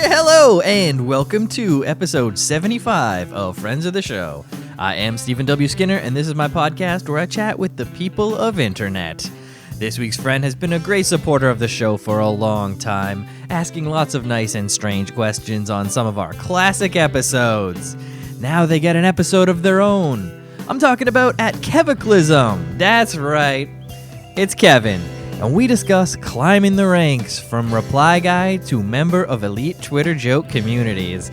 Hello, and welcome to episode 75 of Friends of the Show. I am Stephen W. Skinner, and this is my podcast where I chat with the people of internet. This week's friend has been a great supporter of the show for a long time, asking lots of nice and strange questions on some of our classic episodes. Now they get an episode of their own. I'm talking about at Keviclism. That's right, it's Kevin. And we discuss climbing the ranks from reply guy to member of elite Twitter joke communities.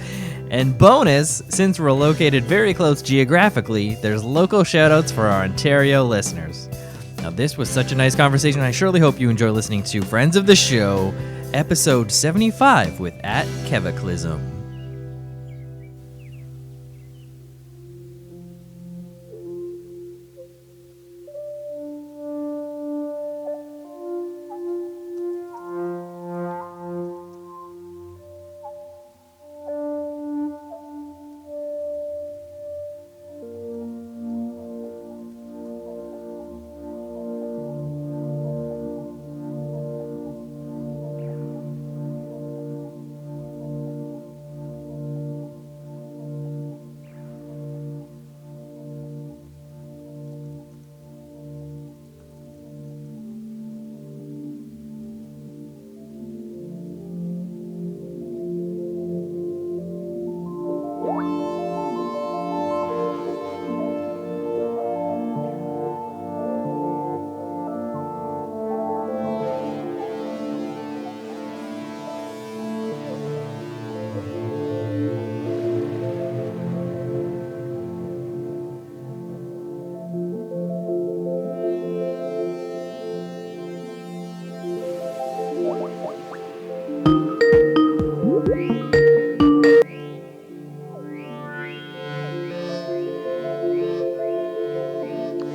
And bonus, since we're located very close geographically, there's local shoutouts for our Ontario listeners. Now, this was such a nice conversation. I surely hope you enjoy listening to Friends of the Show, episode 75 with at Keviclism.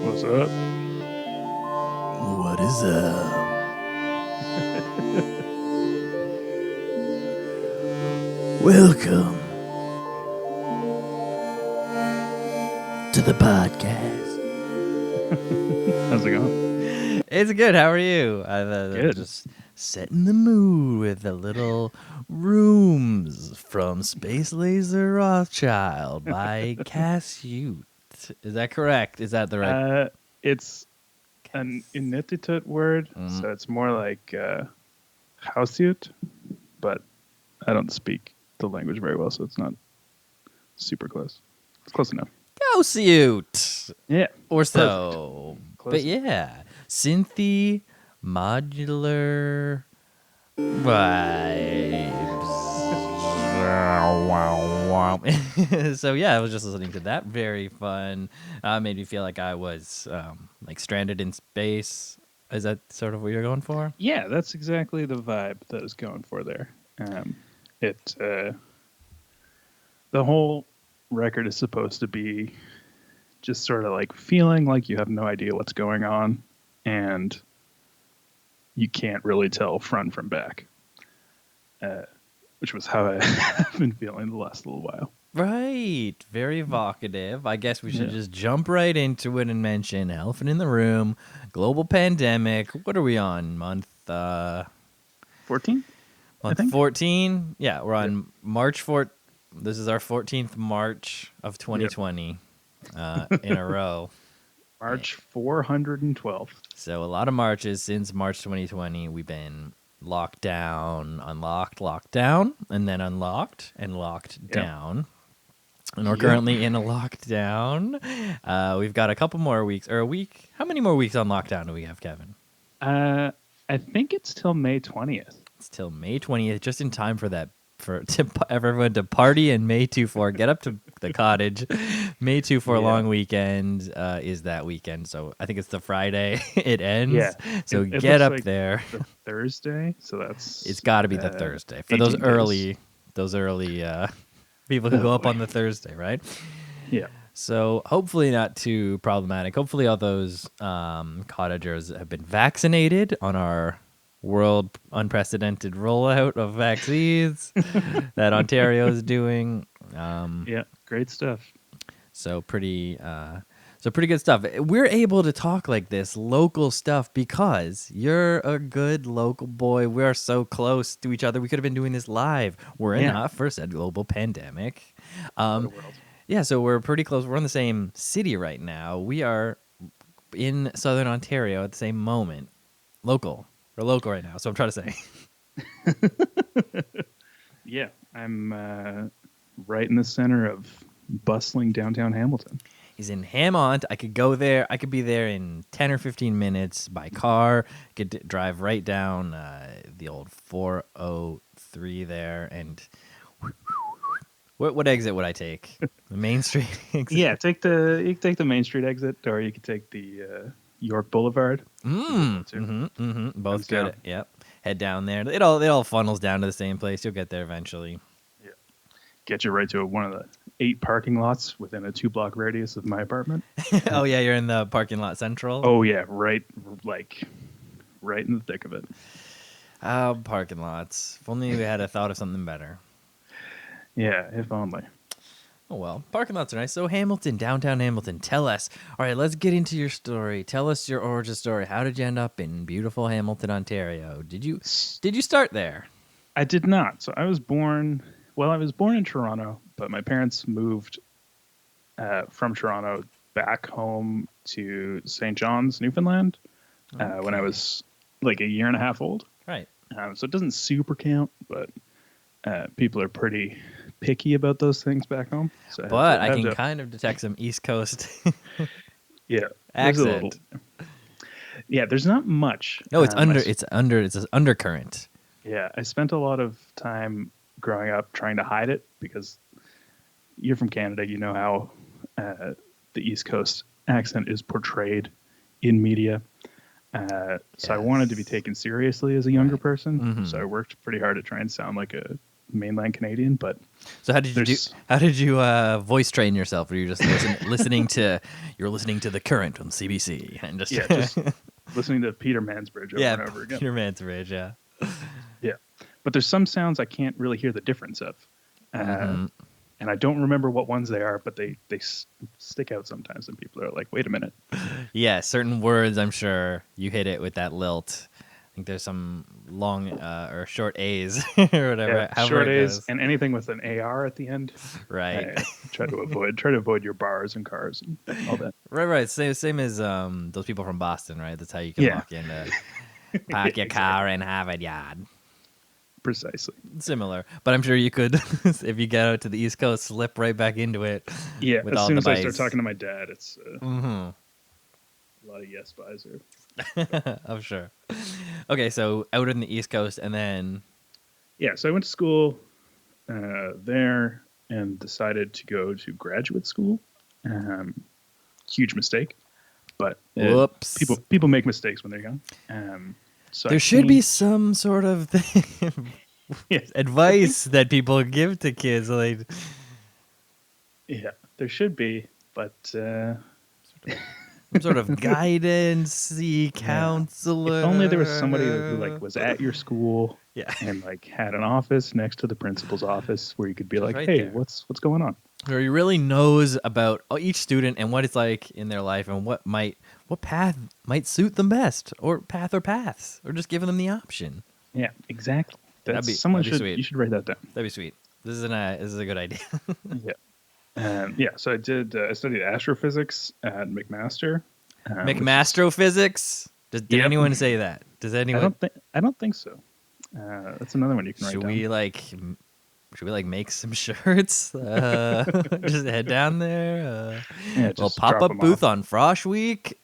What's up? What is up? Welcome to the podcast. How's it going? It's good. How are you? Good. Just setting the mood with a little Rooms from Space Laser Rothschild by Cass Ute. Is that correct? Is that the right? It's an Inuktitut word, so it's more like Hausiut, but I don't speak the language very well, so it's not super close. It's close enough. Cass Ute. Yeah. Or so. Close. But yeah. Synthy modular vibes. So yeah, I was just listening to that. Very fun. Made me feel like I was like stranded in space. Is that sort of what you're going for? Yeah, that's exactly the vibe that I was going for there. The whole record is supposed to be just sort of like feeling like you have no idea what's going on and you can't really tell front from back, which was how I've been feeling the last little while. Right. Very evocative. I guess we should just jump right into it and mention Elephant in the Room, global pandemic. What are we on? Month 14? Month 14? Yeah, we're on March 4th. This is our 14th March of 2020 in a row. March 412. So a lot of marches since March 2020. We've been locked down, unlocked, locked down, and then unlocked and locked down. And we're currently in a lockdown. We've got a couple more weeks, or a week. How many more weeks on lockdown do we have, Kevin? I think it's till May 20th. It's till May 20th, just in time for that, for everyone to party in May 24. Get up to the cottage. May 24 long weekend is that weekend. So I think it's the Friday it ends. Yeah. So it get up like there. The Thursday. So it's got to be the Thursday for those early people who go up on the Thursday, right? Yeah. So hopefully not too problematic. Hopefully all those cottagers have been vaccinated on our world unprecedented rollout of vaccines that Ontario is doing. Yeah, great stuff. So pretty So pretty good stuff. We're able to talk like this, local stuff, because you're a good local boy. We are so close to each other. We could have been doing this live. We're in a first said global pandemic. What a world. Yeah, so we're pretty close. We're in the same city right now. We are in Southern Ontario at the same moment. Local. We're local right now. So I'm trying to say. Yeah, I'm right in the center of bustling downtown Hamilton. He's in Hammond. I could go there. I could be there in 10 or 15 minutes by car. Could drive right down the old 403 there. And what exit would I take? The Main Street exit? Yeah, you can take the Main Street exit, or you could take the York Boulevard. Both Comes good. down. Yep. Head down there. It all funnels down to the same place. You'll get there eventually. Yeah, get you right to one of the 8 parking lots within a 2-block radius of my apartment. Oh yeah, you're in the parking lot central. Oh yeah, right in the thick of it. Oh, parking lots. If only we had a thought of something better. Yeah, if only. Oh well, parking lots are nice. So Hamilton, downtown Hamilton, tell us. All right, let's get into your story. Tell us your origin story. How did you end up in beautiful Hamilton, Ontario? Did you start there? I did not. So I was born in Toronto, but my parents moved from Toronto back home to St. John's, Newfoundland, when I was like a year and a half old. Right. So it doesn't super count, but people are pretty picky about those things back home. So I can kind of detect some East Coast yeah accent. Yeah, there's not much. No, it's an undercurrent. Yeah, I spent a lot of time growing up trying to hide it because you're from Canada. You know how the East Coast accent is portrayed in media. So I wanted to be taken seriously as a younger person. Mm-hmm. So I worked pretty hard to try and sound like a mainland Canadian. But so how did you voice train yourself? Were you just listening to the Current on CBC and just listening to Peter Mansbridge over and over again? Peter Mansbridge, yeah. Yeah, but there's some sounds I can't really hear the difference of, and I don't remember what ones they are, but they stick out sometimes, and people are like, "Wait a minute." Yeah, certain words, I'm sure you hit it with that lilt. I think there's some long or short A's or whatever. Yeah, short A's and anything with an AR at the end. Right. Try to avoid your bars and cars and all that. Right. Same as those people from Boston, right? That's how you can walk in to park your car and have a yard. Precisely. Similar, but I'm sure you could, if you get out to the East Coast, slip right back into it. Yeah, with as soon as I start talking to my dad, it's a lot of yes buys there. I'm sure. Okay, so out in the East Coast, and then so I went to school there and decided to go to graduate school. Huge mistake, but whoops. People make mistakes when they're young. So there should be some sort of advice that people give to kids. Like, yeah, there should be, but some sort of guidance, counselor. If only there was somebody who was at your school, and had an office next to the principal's office where you could be like, right "Hey, there. what's going on?" Or he really knows about each student and what it's like in their life and what path might suit them best, or paths, or just giving them the option. Yeah, exactly. That'd be sweet. You should write that down. That'd be sweet. This is a good idea. So I did. I studied astrophysics at McMaster. McMastrophysics. Did anyone say that? Does anyone? I don't think so. That's another one you can write down. Should we make some shirts? Just head down there. Just pop-up booth on Frosh Week.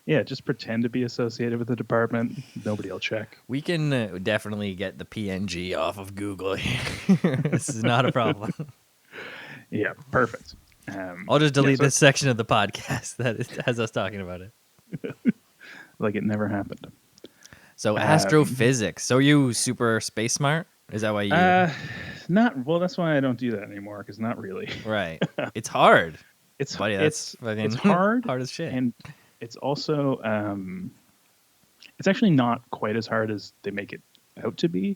Yeah, just pretend to be associated with the department. Nobody will check. We can definitely get the PNG off of Google here. This is not a problem. Yeah, perfect. I'll just delete this section of the podcast that has us talking about it. Like it never happened. So astrophysics. So you super space smart? Is that why you? Not well. That's why I don't do that anymore. Because not really. Right. It's hard. It's it's hard. Hard as shit. And it's also it's actually not quite as hard as they make it out to be,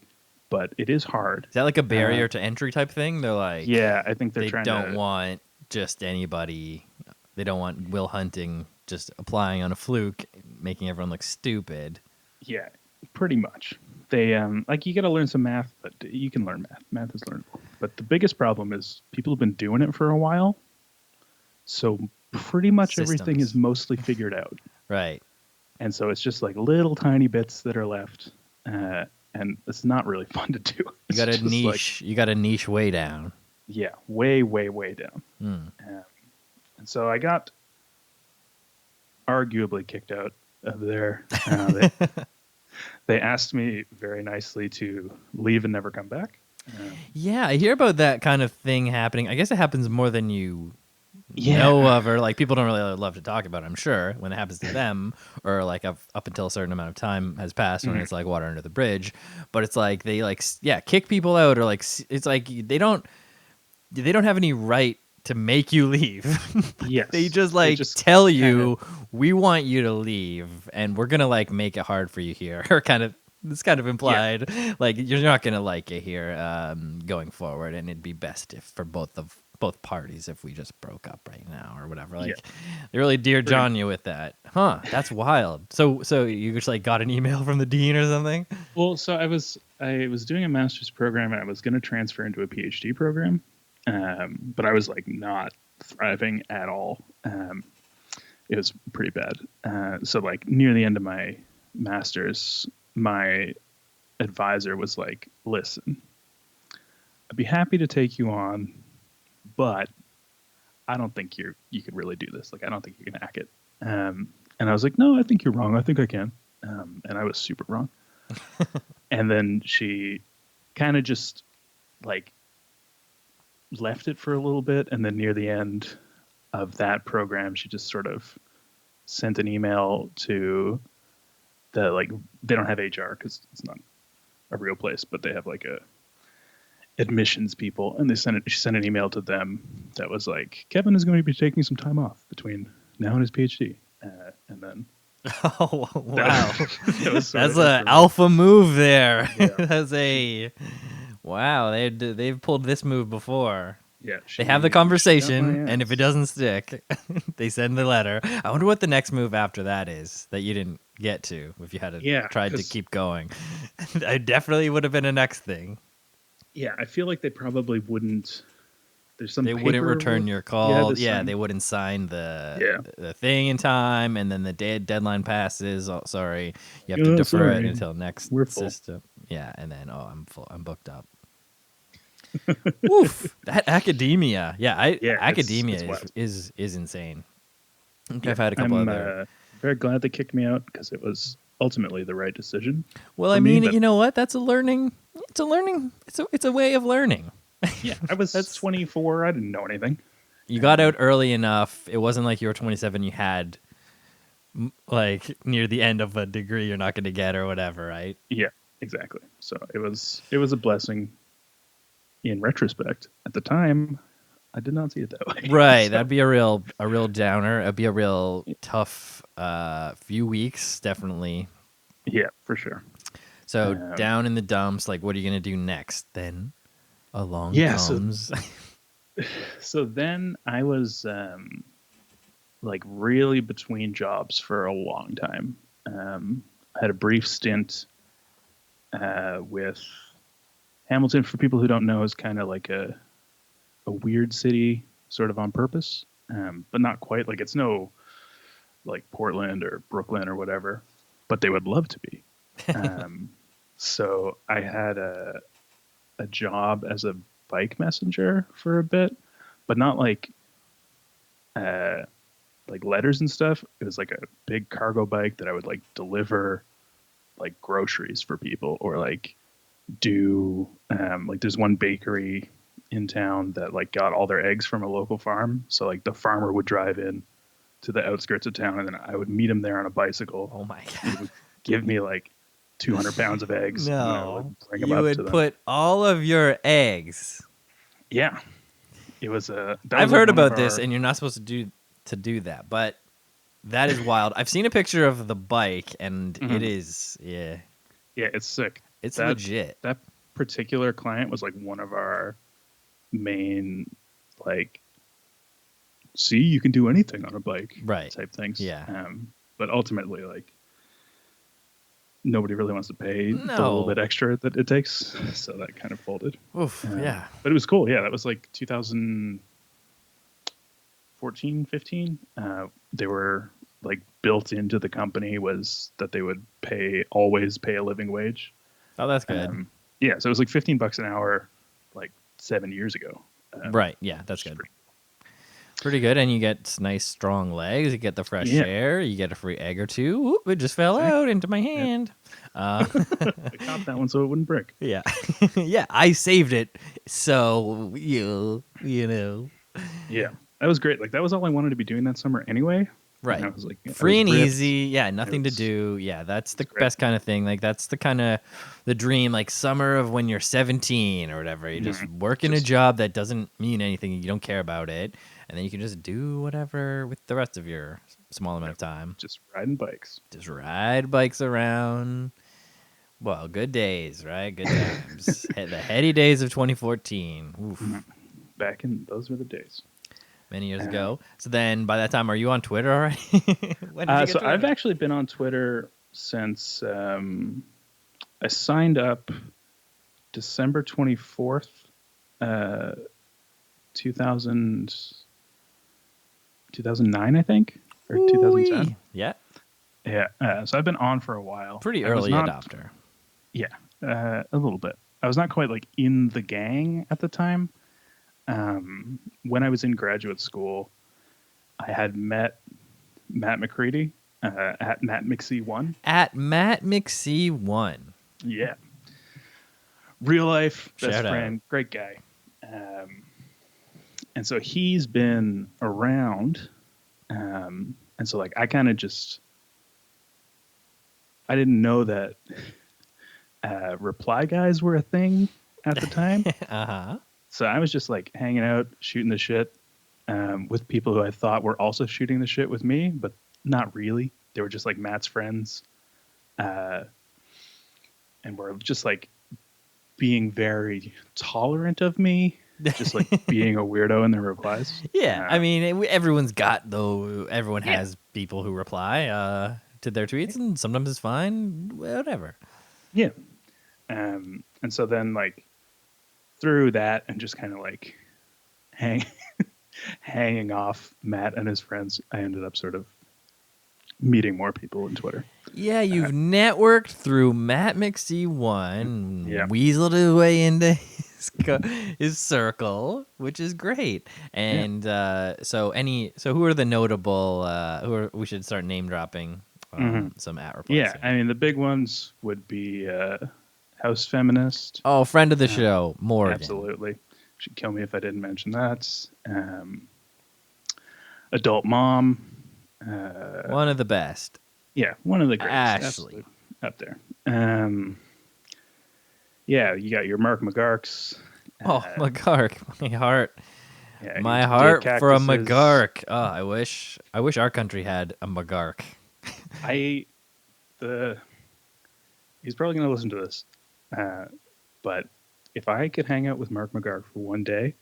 but it is hard. Is that like a barrier to entry type thing? They're like, yeah, I think they don't want just anybody. They don't want Will Hunting just applying on a fluke, making everyone look stupid. Yeah, pretty much. They like you got to learn some math, but you can learn math. Math is learnable. But the biggest problem is people have been doing it for a while, so pretty much everything is Systems. mostly figured out. Right. And so it's just like little tiny bits that are left, and it's not really fun to do. You got a It's just niche. You got a niche way down. yeah, way, way, way down. And so I got arguably kicked out of there. They asked me very nicely to leave and never come back. Yeah, I hear about that kind of thing happening. I guess it happens more than you know of, or like people don't really love to talk about it, I'm sure, when it happens to them, or like up until a certain amount of time has passed when it's like water under the bridge. But it's like they like kick people out, or like it's like they don't have any right to make you leave. Yes. They just tell you we want you to leave and we're gonna like make it hard for you here. Or kind of it's kind of implied like you're not gonna like it here going forward, and it'd be best if for both parties if we just broke up right now or whatever. Like they really Dear John you with that. Huh, that's wild. So you just like got an email from the dean or something? Well, so I was doing a master's program and I was going to transfer into a PhD program, but I was like not thriving at all. It was pretty bad. So like near the end of my master's, my advisor was like, "Listen, I'd be happy to take you on, but I don't think you could really do this. Like, I don't think you can hack it." And I was like, "No, I think you're wrong. I think I can." And I was super wrong. And then she kind of just like left it for a little bit. And then near the end of that program, she just sort of sent an email to the, like, they don't have HR because it's not a real place, but they have like a admissions people, and she sent an email to them that was like, Kevin is going to be taking some time off between now and his PhD. And then oh wow, that's an alpha move there. Yeah. That's a wow. They've pulled this move before. Yeah, they have the conversation, and if it doesn't stick, they send the letter. I wonder what the next move after that is that you didn't get to. If you had tried to keep going, I definitely would have been a next thing. Yeah, I feel like they probably wouldn't. There's some. They wouldn't return your call. Yeah, they wouldn't sign the thing in time, and then the deadline passes. Oh, sorry, you have to defer it until next system. Yeah, and then I'm booked up. Oof, that academia. Academia is insane. I've had a couple other. Very glad they kicked me out because it was ultimately the right decision. Well, I mean, you know what? That's a learning. It's a learning. It's a way of learning. Yeah, I was 24. I didn't know anything. You got out early enough. It wasn't like you were 27. You had like near the end of a degree you're not going to get or whatever, right? Yeah, exactly. So it was a blessing. In retrospect, at the time, I did not see it that way. Right, so. That'd be a real downer. It'd be a real tough few weeks, definitely. Yeah, for sure. So down in the dumps, like, what are you gonna do next? Then along comes. So then I was like really between jobs for a long time. I had a brief stint with. Hamilton, for people who don't know, is kind of like a weird city, sort of on purpose, but not quite. Like it's no like Portland or Brooklyn or whatever, but they would love to be. So I had a job as a bike messenger for a bit, but not like letters and stuff. It was like a big cargo bike that I would like deliver like groceries for people, or like do like there's one bakery in town that like got all their eggs from a local farm, so like the farmer would drive in to the outskirts of town and then I would meet him there on a bicycle. Oh my god. He would give me like 200 pounds of eggs. No, and you would put all of your eggs. Yeah, it was I've heard about this, and you're not supposed to do that, but that is wild. I've seen a picture of the bike, and it is it's sick. It's legit. That particular client was like one of our main like see, you can do anything on a bike, Right. type things. Yeah. But ultimately, like, nobody really wants to pay the little bit No. extra that it takes, so that kind of folded. Oof. Yeah. But it was cool. Yeah, that was like 2014, 15. They were like built into the company was that they would always pay a living wage. Oh, that's good. Yeah, so it was like $15 an hour, like 7 years ago. Right. Yeah, that's good. Pretty, Pretty good, and you get nice strong legs. You get the fresh Yeah. air. You get a free egg or two. Oop, it just fell out into my hand. I caught that one so it wouldn't break. Yeah, yeah. I saved it, so you know. Yeah, that was great. Like that was all I wanted to be doing that summer anyway. Right. And I was like, Free and ripped. easy. Yeah, nothing to do. Yeah, that's the great. best kind of thing. Like that's the kind of the dream, like summer of when you're 17 or whatever. You just work in a job that doesn't mean anything. You don't care about it, and then you can just do whatever with the rest of your small amount of time. Just riding bikes. Just ride bikes around. Well, good days, right? Good times. The heady days of 2014. Oof. Back in those were the days. Many years ago. So then, by that time, are you on Twitter already? When did you get so Twitter? I've actually been on Twitter since I signed up December 24th, 2009, I think, or 2010. Yeah. Yeah. So I've been on for a while. Pretty early adopter. Yeah, a little bit. I was not quite like in the gang at the time. When I was in graduate school, I had met Matt McCready at Matt McC1. At Matt McC1. Yeah. Real life best Shout friend, great guy. And so he's been around. And so like I kind of just I didn't know that reply guys were a thing at the time. Uh-huh. So I was just like hanging out, shooting the shit with people who I thought were also shooting the shit with me, but not really. They were just like Matt's friends. And were just like being very tolerant of me, just like being a weirdo in their replies. Yeah. I mean, everyone's got, though, everyone has people who reply to their tweets, and sometimes it's fine, whatever. Yeah. And so then like through that and just kind of like hanging off Matt and his friends, I ended up sort of meeting more people on Twitter. Yeah, you've networked through Matt McC1, weaseled his way into his circle, which is great. And so who are the notable? We should start name dropping some at replies. Yeah, I mean the big ones would be House Feminist. Oh, friend of the show, Morgan. Absolutely. She'd kill me if I didn't mention that. Adult Mom. One of the best. Yeah, one of the greatest. Ashley. Up there. Yeah, you got your Mark McGarks. McGark. My heart. Yeah, my heart for a McGark. Oh, I wish our country had a McGark. He's probably going to listen to this. But if I could hang out with Mark McGark for one day,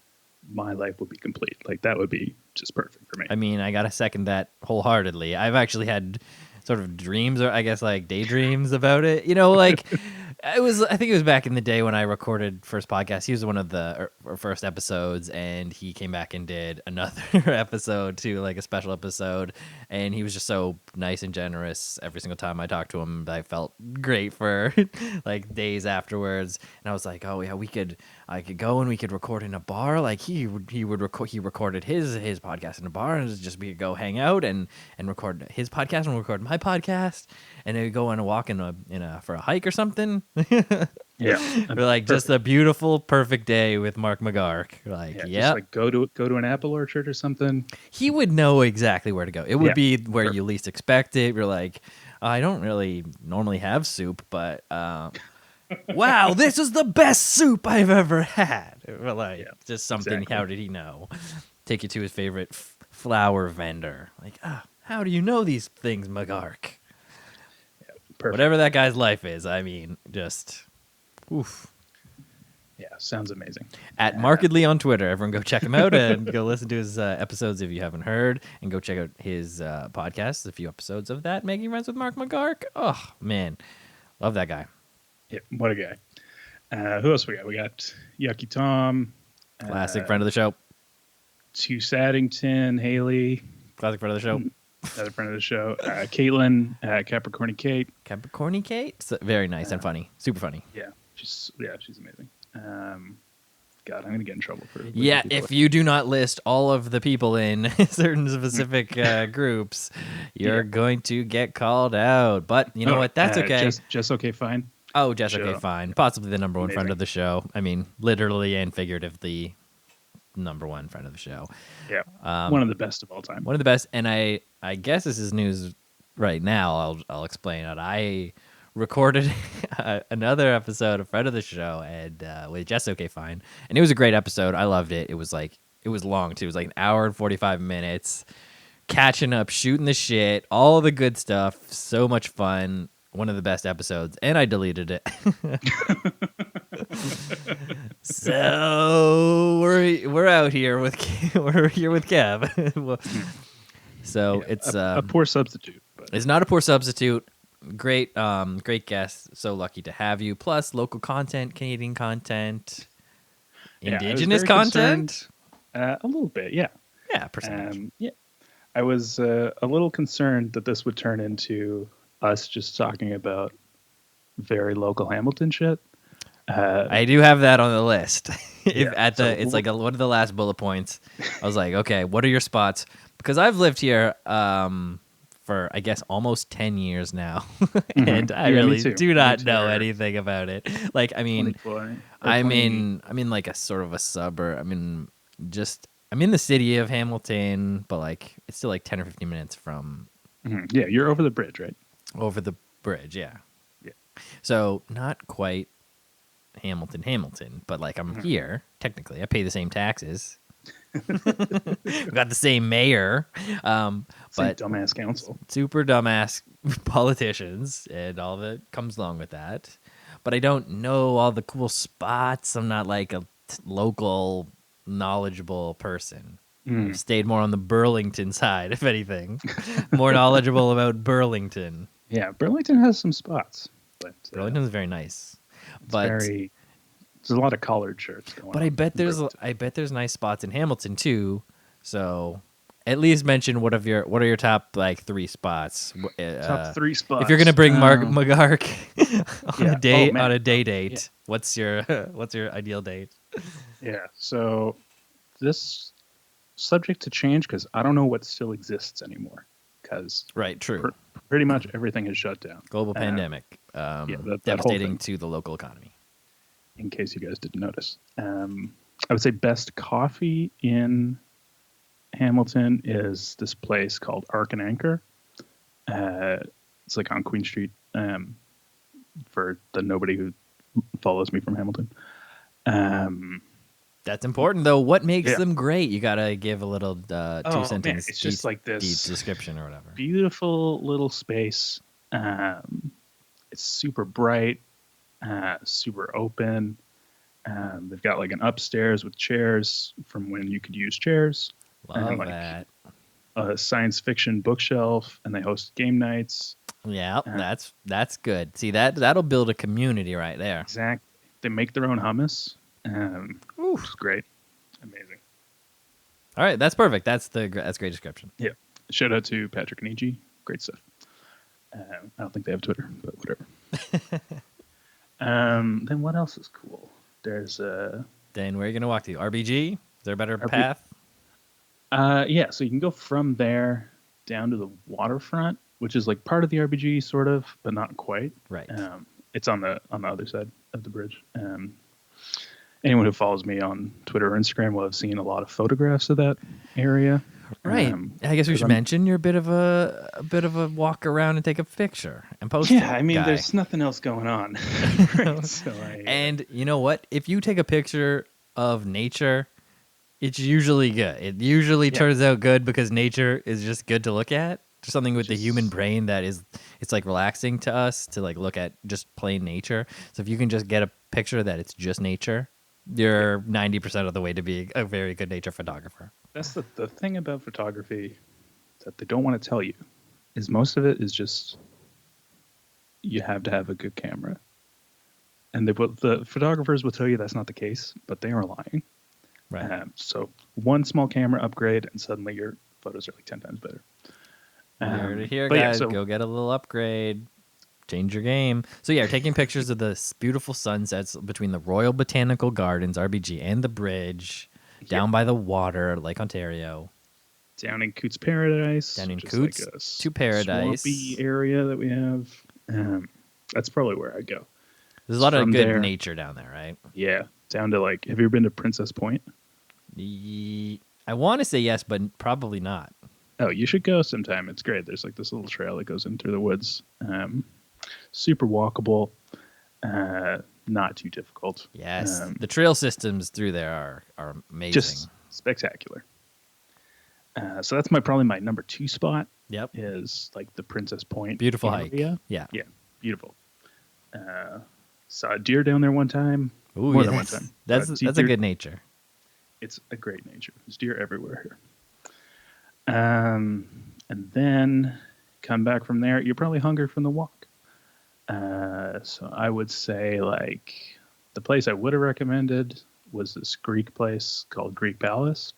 my life would be complete. Like that would be just perfect for me. I mean, I gotta second that wholeheartedly. I've actually had sort of dreams, or I guess like daydreams about it. You know, like I think it was back in the day when I recorded first podcast. He was one of the first episodes, and he came back and did another episode too, like a special episode. And he was just so nice and generous every single time I talked to him. I felt great for like days afterwards. And I was like, oh yeah, I could go and we could record in a bar. Like he recorded his podcast in a bar, and we could go hang out and record his podcast and record my podcast, and then we go on a walk for a hike or something. Yeah, or like perfect. Just a beautiful, perfect day with Mark McGark. Like, just like go to an apple orchard or something. He would know exactly where to go. It would be where you least expect it. You're like, I don't really normally have soup, but wow, this is the best soup I've ever had. Or like, just something. Exactly. How did he know? Take you to his favorite flower vendor. Like, how do you know these things, McGark? Whatever that guy's life is, I mean, just, oof. Yeah, sounds amazing. At Markedly on Twitter. Everyone go check him out and go listen to his episodes if you haven't heard, and go check out his podcast. A few episodes of that, Making Friends with Mark McGark. Oh, man. Love that guy. Yeah, what a guy. Who else we got? We got Yucky Tom. Classic friend of the show. To Saddington, Haley. Classic friend of the show. Another friend of the show. Caitlin, Capricorny Kate. Capricorny Kate. Very nice and funny. Super funny. Yeah, she's amazing. God, I'm gonna get in trouble for. Yeah, if you do not list all of the people in certain specific groups, you're going to get called out. But you know what? That's okay. Just okay, fine. Oh, Jess, okay, fine. Possibly the number one friend of the show. I mean, literally and figuratively, number one friend of the show. Yeah, one of the best of all time. One of the best, and I guess this is news right now. I'll explain it. I recorded another episode of Friend of the Show and with Jess Okay Fine, and it was a great episode. I loved it. It was long too. It was like an hour and 45 minutes, catching up, shooting the shit, all the good stuff. So much fun. One of the best episodes, and I deleted it. So we're out here with Kev. So it's a poor substitute. But. It's not a poor substitute. Great guest. So lucky to have you. Plus local content, Canadian content, Indigenous content. A little bit, yeah. Yeah, percentage. Yeah. I was a little concerned that this would turn into us just talking about very local Hamilton shit. I do have that on the list. It's like one of the last bullet points. I was like, okay, what are your spots? Because I've lived here for I guess almost 10 years now, and I really do not know anything about it. Like, I mean, I'm in like a sort of a suburb. I'm in the city of Hamilton, but like it's still like 10 or 15 minutes from. Yeah, you're over the bridge, right? Over the bridge, yeah. Yeah. So not quite Hamilton, but like I'm here technically. I pay the same taxes. We got the same mayor, but dumbass council, super dumbass politicians, and all that comes along with that. But I don't know all the cool spots. I'm not like a local knowledgeable person. I've stayed more on the Burlington side, if anything. More knowledgeable about Burlington. Yeah, Burlington has some spots, but Burlington's very nice. There's a lot of collared shirts going on. But I bet there's nice spots in Hamilton too. So at least mention what are your top like 3 spots. Top 3 spots. If you're gonna bring Mark McGark on a date, yeah. what's your ideal date? Yeah. So this subject to change because I don't know what still exists anymore. Because true. Pretty much everything is shut down. Global pandemic, devastating to the local economy. In case you guys didn't notice, I would say best coffee in Hamilton is this place called Ark and Anchor. It's like on Queen Street. For the nobody who follows me from Hamilton. That's important, though. What makes them great? You gotta give a little 2-sentence. It's just like this description or whatever. Beautiful little space. It's super bright, super open. They've got like an upstairs with chairs from when you could use chairs. Love that. A science fiction bookshelf, and they host game nights. Yeah, that's good. See, that'll build a community right there. Exactly. They make their own hummus. It's great. Amazing. All right, that's perfect. That's great description. Yeah. Shout out to Patrick and EG. Great stuff. I don't think they have Twitter, but whatever. Then what else is cool? There's Then where are you going to walk to? RBG? Is there a better path? Yeah, so you can go from there down to the waterfront, which is like part of the RBG, sort of, but not quite. Right. It's on the other side of the bridge. Anyone who follows me on Twitter or Instagram will have seen a lot of photographs of that area. Right. I guess we should mention you're a bit of a walk around and take a picture and post. Yeah, I mean, there's nothing else going on. Right, so and you know what? If you take a picture of nature, it's usually good. It usually turns out good because nature is just good to look at. There's something with the human brain that it's like relaxing to us to like look at just plain nature. So if you can just get a picture that it's just nature, you're 90% of the way to be a very good nature photographer. That's the thing about photography that they don't want to tell you is most of it is just you have to have a good camera. And the photographers will tell you that's not the case, but they are lying. Right. So one small camera upgrade, and suddenly your photos are like 10 times better. Here, but yeah, guys, so go get a little upgrade. Change your game. So yeah, we're taking pictures of the beautiful sunsets between the Royal Botanical Gardens, RBG, and the bridge down by the water, Lake Ontario. down in Coots Paradise, Down in just Coots like a to Paradise. swampy area that we have. That's probably where I go. There's a lot of From good there- nature down there, right? Yeah, down to like, have you ever been to Princess Point? I want to say yes, but probably not. Oh, you should go sometime. It's great. There's like this little trail that goes in through the woods. Super walkable, not too difficult. Yes, the trail systems through there are amazing. Just spectacular. So that's probably my number 2 spot. Yep. Is like the Princess Point. Beautiful area. hike. Yeah. Yeah, beautiful. Saw a deer down there one time. Ooh, More yeah, than one time. That's a deer- good nature. It's a great nature. There's deer everywhere here. And then come back from there. You're probably hungry from the walk. So I would say like the place I would have recommended was this Greek place called Greek Palace.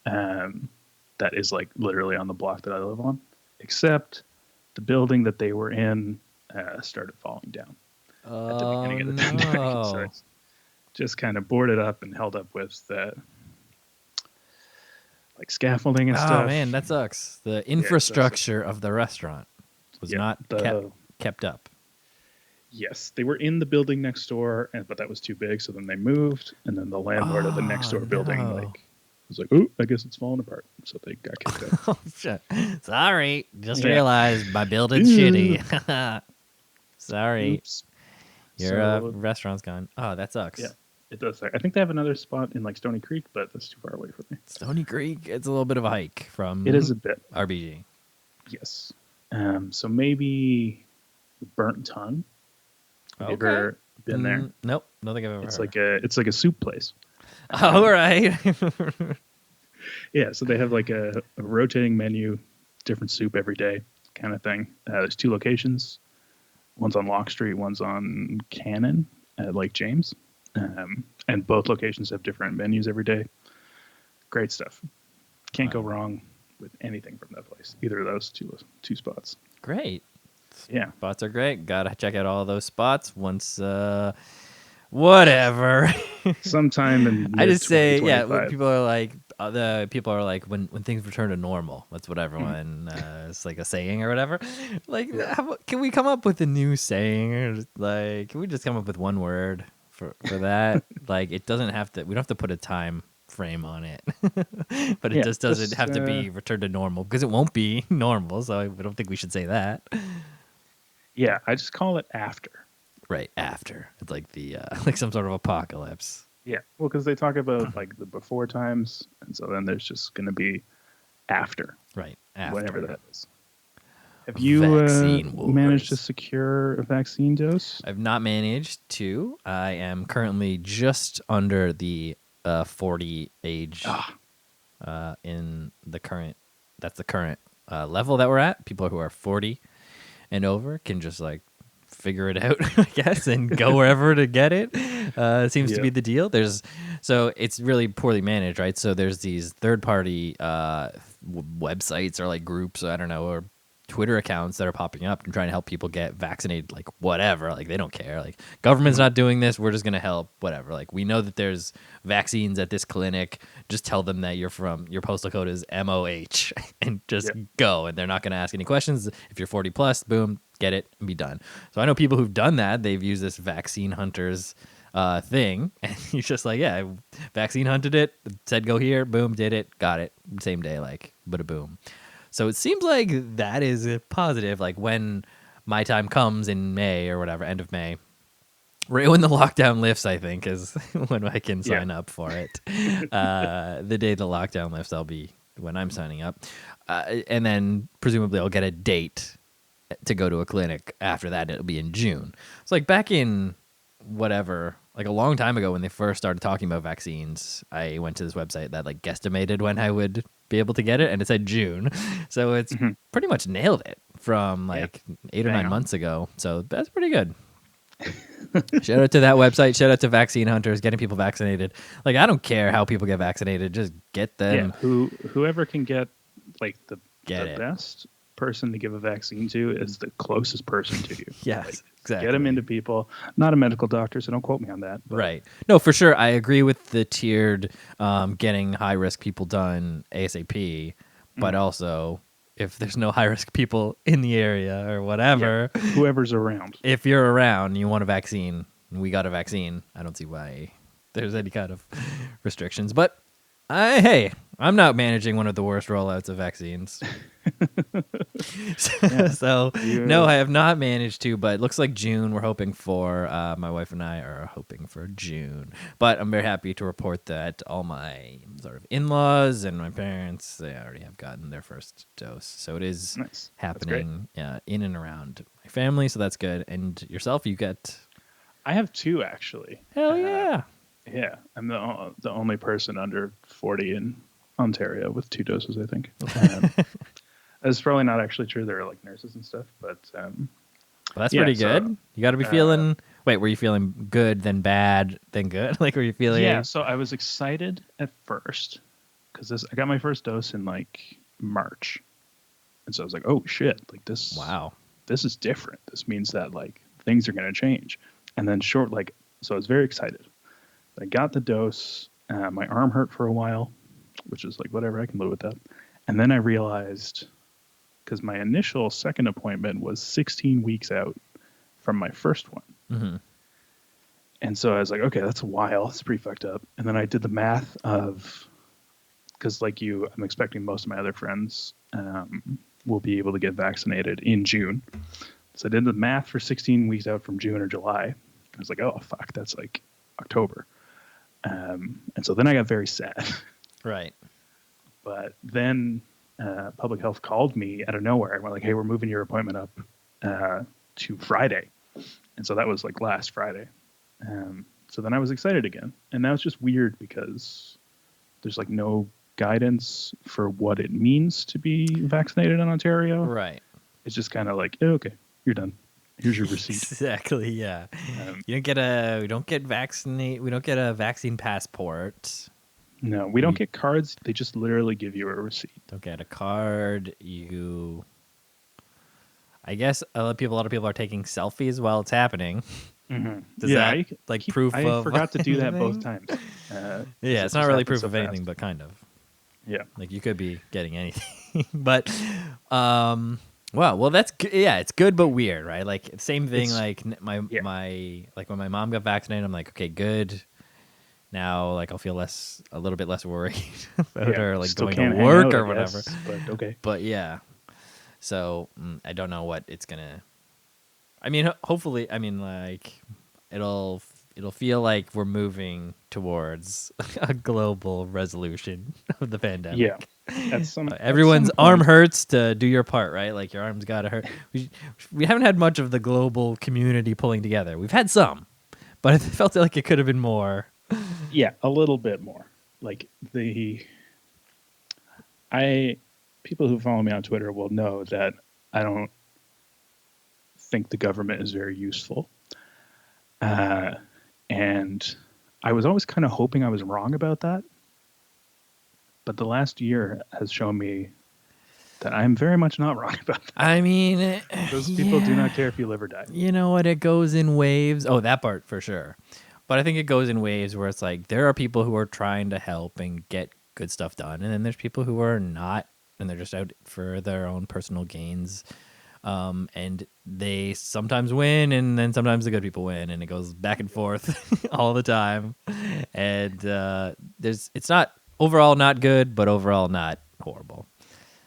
That is like literally on the block that I live on, except the building that they were in started falling down at the beginning of the pandemic. So it's just kind of boarded up and held up with like scaffolding and stuff. Oh man, that sucks. The infrastructure of the restaurant was not kept up. Yes, they were in the building next door, but that was too big. So then they moved, and then the landlord of the next door building was like, "Oh, I guess it's falling apart." So they got kicked out. Oh shit! Sorry, just realized my building's shitty. Sorry, Oops. Your restaurant's gone. Oh, that sucks. Yeah, it does. I think they have another spot in like Stony Creek, but that's too far away from me. Stony Creek, it's a little bit of a hike from. It is a bit. RBG. Yes. So maybe Burnt Tongue. Have you ever been there? Nope. Don't think I've ever. It's like a soup place. All right. Yeah. So they have like a rotating menu, different soup every day, kind of thing. There's 2 locations. One's on Lock Street. One's on Cannon at Lake James. And both locations have different menus every day. Great stuff. Can't go wrong with anything from that place. Either of those two spots. Great. Yeah. Spots are great. Gotta check out all those spots once. Whatever. Sometime in I just say, yeah. when People are like, when things return to normal. That's what everyone. It's like a saying or whatever. Like, can we come up with a new saying? Or like, can we just come up with one word for that? Like, it doesn't have to. We don't have to put a time frame on it, but it just doesn't have to be returned to normal because it won't be normal. So I don't think we should say that. Yeah, I just call it after. Right, after. It's like the like some sort of apocalypse. Yeah, well, because they talk about like the before times, and so then there's just going to be after. Right, after. Whatever that is. Have you managed to secure a vaccine dose? I've not managed to. I am currently just under the 40 age in the current. That's the current level that we're at. People who are 40 and over can just like figure it out, I guess, and go wherever to get it. Seems to be the deal. So it's really poorly managed, right? So there's these third-party websites or like groups, I don't know, or Twitter accounts that are popping up and trying to help people get vaccinated, like whatever. Like they don't care. Like government's not doing this. We're just going to help, whatever. Like we know that there's vaccines at this clinic. Just tell them that your postal code is MOH and just go. And they're not going to ask any questions. If you're 40 plus, boom, get it and be done. So I know people who've done that. They've used this vaccine hunters thing. And he's just like, yeah, I vaccine hunted it, said go here, boom, did it, got it. Same day, like, bada boom. So it seems like that is a positive. Like when my time comes in May or whatever, end of May, right when the lockdown lifts, I think is when I can sign up for it. The day the lockdown lifts, I'll be when I'm signing up. And then presumably I'll get a date to go to a clinic after that. It'll be in June. It's like back in whatever like a long time ago when they first started talking about vaccines, I went to this website that like guesstimated when I would be able to get it, and it said June. So it's Mhm. pretty much nailed it from Yeah. like 8 or Bang 9 on. months ago. So that's pretty good. Shout out to that website. Shout out to vaccine hunters getting people vaccinated. Like, I don't care how people get vaccinated. Just get them. Yeah, whoever can get like the Get it. best person to give a vaccine to is the closest person to you. Yes, Like, exactly. get them into people. Not a medical doctor, so don't quote me on that. But Right. No, for sure. I agree with the tiered getting high risk people done ASAP, but also if there's no high risk people in the area or whatever, yeah, whoever's around. if you're around and you want a vaccine, and we got a vaccine, I don't see why there's any kind of restrictions. But hey, I'm not managing one of the worst rollouts of vaccines. So no, I have not managed to, but it looks like June we're hoping for. My wife and I are hoping for June, but I'm very happy to report that all my sort of in-laws and my parents, they already have gotten their first dose, so it is Nice. happening in and around my family, so that's good. And yourself, you get? I have two actually. Hell yeah. Yeah, I'm the only person under 40 in Ontario with 2 doses, I think. It's probably not actually true. There are like nurses and stuff, but Well, that's pretty good. You got to be feeling. Wait, were you feeling good, then bad, then good? Like, were you feeling? yeah. So I was excited at first because I got my first dose in like March, and so I was like, oh shit, like this. Wow. This is different. This means that like things are going to change. And then so I was very excited. I got the dose. My arm hurt for a while, which is like whatever, I can live with that. And then I realized, because my initial second appointment was 16 weeks out from my first one. Mm-hmm. And so I was like, okay, that's a while. It's pretty fucked up. And then I did the math of, because like you, I'm expecting most of my other friends will be able to get vaccinated in June. So I did the math for 16 weeks out from June or July. I was like, oh, fuck, that's like October. And so then I got very sad. Right. But then public health called me out of nowhere and were like, hey, we're moving your appointment up to Friday. And so that was like last Friday. So then I was excited again. And now it's just weird because there's like no guidance for what it means to be vaccinated in Ontario. Right. It's just kind of like, oh, okay, you're done. Here's your receipt. Exactly. Yeah. We don't get a vaccine passport. No, we don't get cards. They just literally give you a receipt. Don't get a card. I guess a lot of people are taking selfies while it's happening. Mm-hmm. Does that like proof I of? forgot to do that anything? both times. Yeah, it's not really proof of anything, but kind of. Yeah. Like you could be getting anything, but well, that's good. Yeah, it's good but weird, right? Like same thing. Like my like when my mom got vaccinated, I'm like, okay, good. Now, like I'll feel a little bit less worried about her, like Still going to can't work hang out, or I whatever. guess, but okay. But yeah, so I don't know what it's gonna. I mean, hopefully, I mean, like it'll feel like we're moving towards a global resolution of the pandemic. Yeah. Everyone's arm hurts to do your part, right? Like your arm's gotta hurt. We haven't had much of the global community pulling together. We've had some, but it felt like it could have been more. Yeah, a little bit more. Like people who follow me on Twitter will know that I don't think the government is very useful. And I was always kind of hoping I was wrong about that. But the last year has shown me that I'm very much not wrong about that. I mean, those people do not care if you live or die. You know what? It goes in waves. Oh, that part for sure. But I think it goes in waves where it's like there are people who are trying to help and get good stuff done, and then there's people who are not, and they're just out for their own personal gains. And they sometimes win, and then sometimes the good people win, and it goes back and forth all the time. And it's not overall not good, but overall not horrible.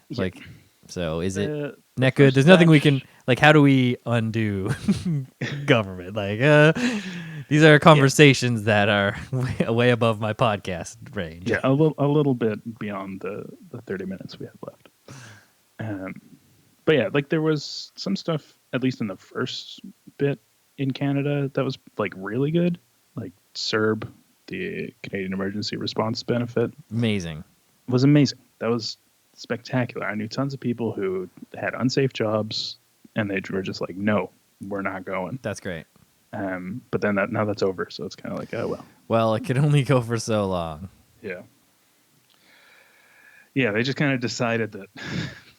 Yeah. Like, so is it not good? There's nothing we can like. How do we undo government? Like, these are conversations that are way above my podcast range. Yeah, a little bit beyond the 30 minutes we have left. But yeah, like there was some stuff, at least in the first bit in Canada, that was like really good. Like CERB, the Canadian Emergency Response Benefit, Amazing. was amazing. That was spectacular. I knew tons of people who had unsafe jobs, and they were just like, "No, we're not going." That's great. But then now that's over, so it's kind of like, oh well. Well, it could only go for so long. Yeah. Yeah, they just kind of decided that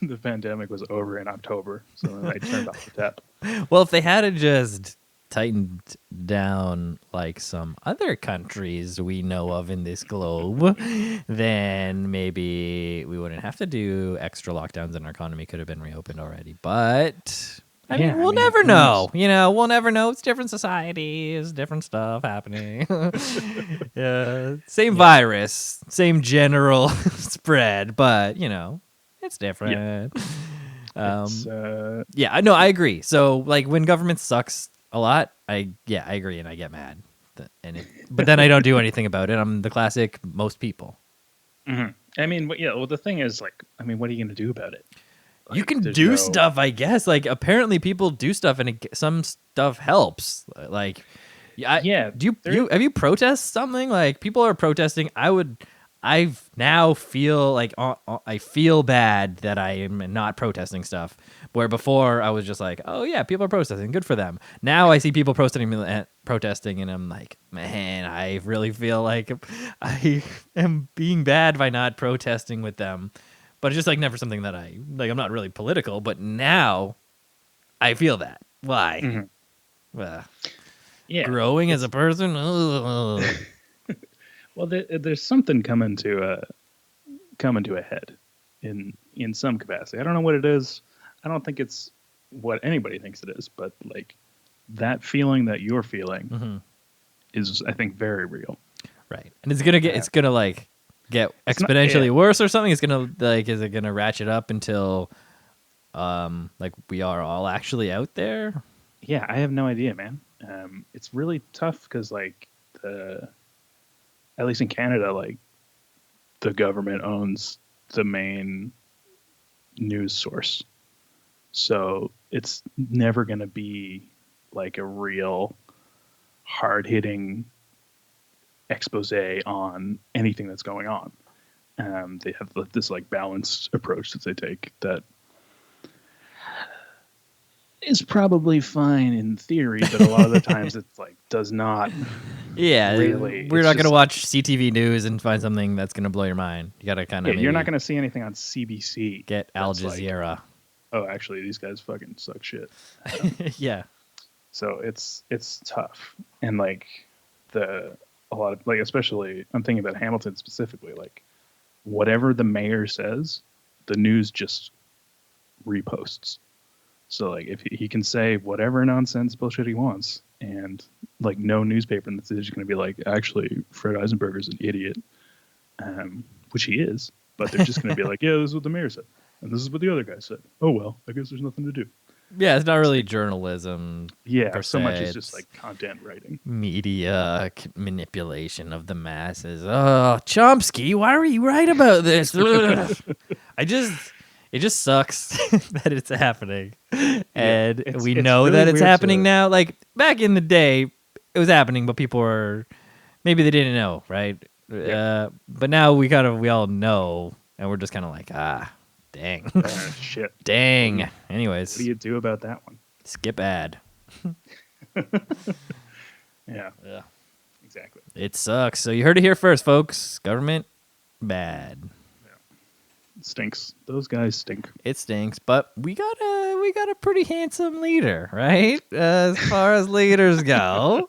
the pandemic was over in October, so then they turned off the tap. Well, if they had just tightened down like some other countries we know of in this globe, then maybe we wouldn't have to do extra lockdowns and our economy could have been reopened already. But I mean, we'll never know. You know, we'll never know. It's different societies, different stuff happening. Yeah, same virus, same general spread, but you know, it's different. Yeah, I know, I agree. So like when government sucks a lot, I agree and I get mad. But then I don't do anything about it. I'm the classic most people. Mm-hmm. I mean, well, the thing is, like, I mean, what are you going to do about it? Like, you can do stuff, I guess. Like, apparently people do stuff, and some stuff helps. Like, yeah. Have you protested something? Like, people are protesting. I now feel like I feel bad that I am not protesting stuff. Where before I was just like, oh yeah, people are protesting, good for them. Now I see people protesting, and I'm like, man, I really feel like I am being bad by not protesting with them. But it's just like never something that I'm not really political, but now I feel that. Why? Mm-hmm. Yeah. Growing as a person. Well, there's something coming to a head in some capacity. I don't know what it is. I don't think it's what anybody thinks it is, but like that feeling that you're feeling is, I think, very real. Right, and it's gonna get exponentially worse or something. It's gonna is it gonna ratchet up until we are all actually out there? Yeah, I have no idea, man. It's really tough because at least in Canada, like the government owns the main news source. So it's never going to be like a real hard-hitting expose on anything that's going on. They have this like balanced approach that they take that is probably fine in theory, but a lot of the times it's like does not. Yeah, really. We're not going to watch CTV News and find something that's going to blow your mind. You got to kind of. You're not going to see anything on CBC. Get Al Jazeera. Like, oh, actually, these guys fucking suck shit. Yeah. So it's tough, and like a lot of like, especially I'm thinking about Hamilton specifically. Like whatever the mayor says, the news just reposts. So like if he can say whatever nonsense bullshit he wants, and like no newspaper in the city is going to be like, actually, Fred Eisenberger's an idiot, which he is, but they're just going to be like, yeah, this is what the mayor said, and this is what the other guy said. Oh well, I guess there's nothing to do. Yeah, it's not really journalism. Yeah, so much is just like content writing, media manipulation of the masses. Oh, Chomsky, why were you right about this? It just sucks that it's happening, and we know really that it's happening now. Like back in the day, it was happening, but people were maybe they didn't know, right? Yeah. But now we all know, and we're just kind of like, dang, shit, dang. Anyways, what do you do about that one? Skip ad. Yeah, exactly. It sucks. So you heard it here first, folks. Government bad. Stinks. Those guys stink. It stinks, but we got a pretty handsome leader, right? As far as leaders go,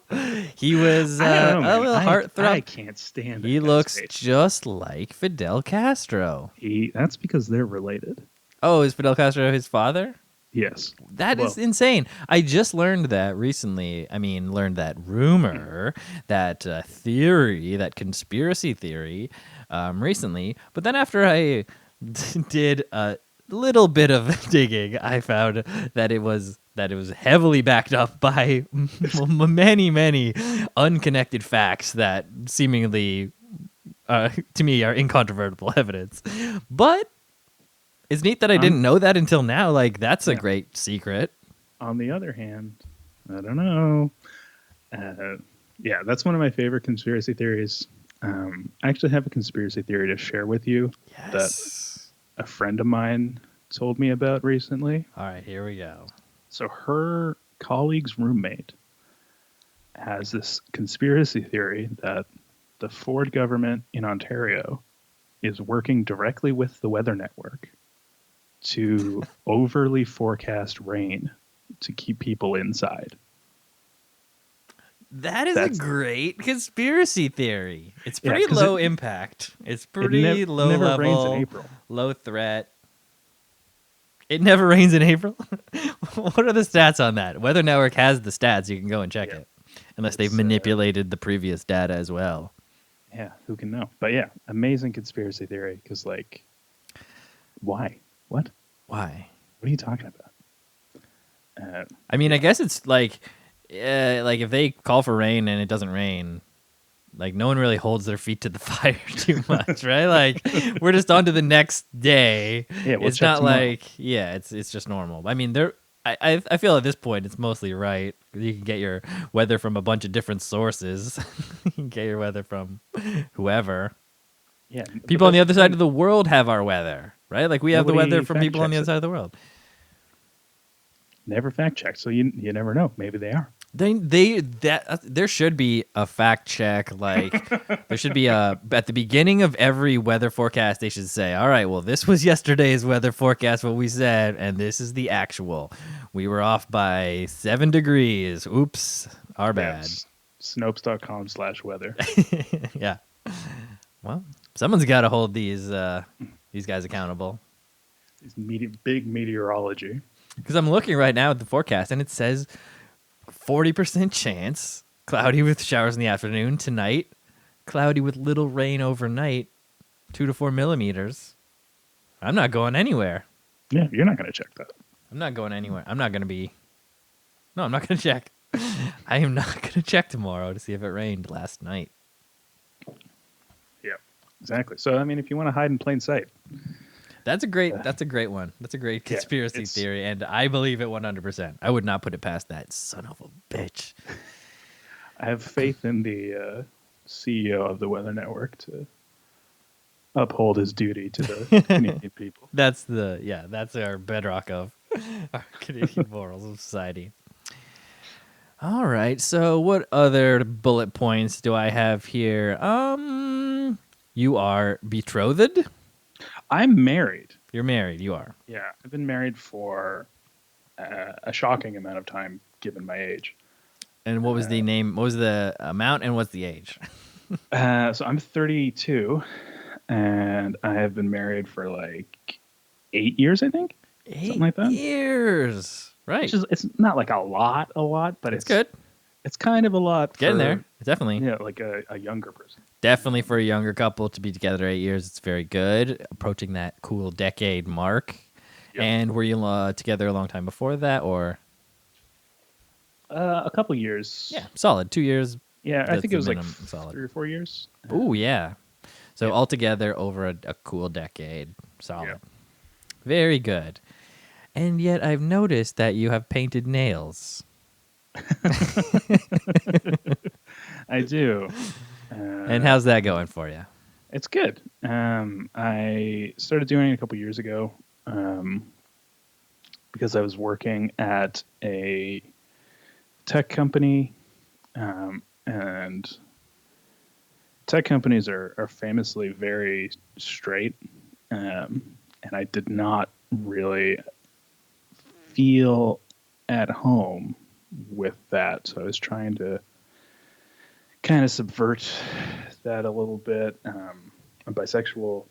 he was a little heartthrob. I can't stand. He looks just like Fidel Castro. That's because they're related. Oh, is Fidel Castro his father? Yes. That is insane. I just learned that recently. I mean, learned that rumor, that theory, that conspiracy theory, recently. But then after I did a little bit of digging, I found that it was heavily backed up by many unconnected facts that seemingly to me are incontrovertible evidence. But it's neat that I didn't know that until now. Like that's a great secret. On the other hand, I don't know. Yeah, that's one of my favorite conspiracy theories. I actually have a conspiracy theory to share with you that Yes. a friend of mine told me about recently. All right, here we go. So her colleague's roommate has this conspiracy theory that the Ford government in Ontario is working directly with the weather network to overly forecast rain to keep people inside. That is a That's great conspiracy theory. It's yeah, pretty because low impact. It's it pretty low never rains in level, April. low threat. It never rains in April. What are the stats on that? Weather Network has the stats. You can go and check Yeah, it. Unless they've it's manipulated the previous data as well. yeah, who can know? But yeah, amazing conspiracy theory. Because like, why? What? Why? What are you talking about? I mean, I Yeah, guess it's like if they call for rain and it doesn't rain, like no one really holds their feet to the fire too much, right? Like we're just on to the next day. yeah. We'll It's check not tomorrow. like it's just normal. I mean, I feel at this point it's mostly right. You can get your weather from a bunch of different sources. You can get your weather from whoever. Yeah, but People on the that's other the side thing. of the world have our weather, right? Like we have the weather Nobody from fact people on the checks other it. side of the world. Never fact check, so you never know. Maybe they are. There should be a fact check. Like there should be a at the beginning of every weather forecast. They should say, "All right, well, this was yesterday's weather forecast. What we said, and this is the actual. We were off by 7 degrees. Oops, our Yeah, bad." Snopes.com/weather. Yeah. Well, someone's got to hold these guys accountable. Big meteorology. Because I'm looking right now at the forecast, and it says 40% chance, cloudy with showers in the afternoon. Tonight, cloudy with little rain overnight, 2 to 4 millimeters. I'm not going anywhere. Yeah, you're not going to check that. I'm not going anywhere. I'm not going to be. No, I'm not going to check. I am not going to check tomorrow to see if it rained last night. Yeah, exactly. So I mean, if you want to hide in plain sight, That's a great one. That's a great yeah, conspiracy it's. theory, and I believe it 100%. I would not put it past that son of a bitch. I have faith in the CEO of the Weather Network to uphold his duty to the Canadian people. That's our bedrock of our Canadian morals of society. All right. So what other bullet points do I have here? You are betrothed? I'm married. You're married. You are. Yeah, I've been married for a shocking amount of time given my age. And what was the name? What was the amount and what's the age? So I'm 32, and I have been married for like 8 years, I think, something 8 like that. years. Right. Which is it's not like a lot, but It's good. It's kind of a lot. It's getting for, there. Definitely. Yeah, like a younger person. Definitely for a younger couple to be together 8 years, it's very good. Approaching that cool decade mark. Yep. And were you together a long time before that, or? A couple years. Yeah, solid 2 years. Yeah, I That's think the it was like minimum, solid. 3 or 4 years. Ooh, yeah. So Yeah. altogether over a cool decade. Solid. Yeah. Very good. And yet I've noticed that you have painted nails. I do. And how's that going for you? It's good. I started doing it a couple years ago because I was working at a tech company, and tech companies are famously very straight, and I did not really feel at home with that. So I was trying to kind of subvert that a little bit. I'm bisexual,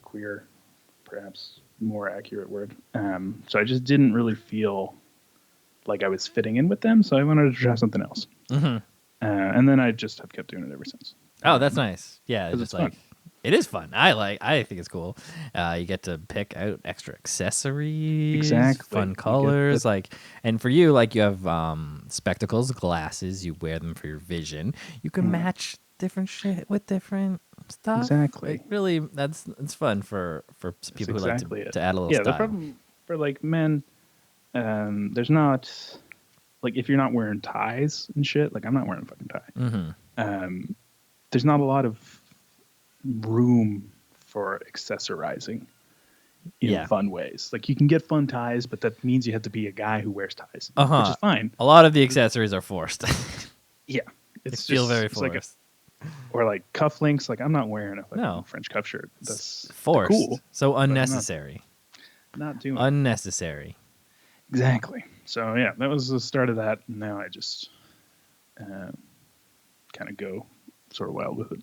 queer, perhaps more accurate word. So I just didn't really feel like I was fitting in with them. So I wanted to try something else. Mm-hmm. And then I just have kept doing it ever since. Oh, that's nice. Yeah, it's 'Cause just it's like fun. it is fun. I think it's cool. You get to pick out extra accessories, Exactly. fun You get colors, the- like, and for you, like you have spectacles, glasses. You wear them for your vision. You can match different shit with different stuff. Exactly. Like, really, it's fun for people who exactly like it. to add a little Yeah, style. the problem for like men, there's not like if you're not wearing ties and shit, like I'm not wearing a fucking tie. Mm-hmm. There's not a lot of room for accessorizing in fun ways. Like you can get fun ties, but that means you have to be a guy who wears ties, which is fine. A lot of the accessories are forced. Yeah, They feel very forced. Like or like cufflinks. Like I'm not wearing a fucking French cuff shirt. That's forced. Cool. So unnecessary. Not doing unnecessary. Exactly. So yeah, that was the start of that. And now I just kind of go sort of wild with it.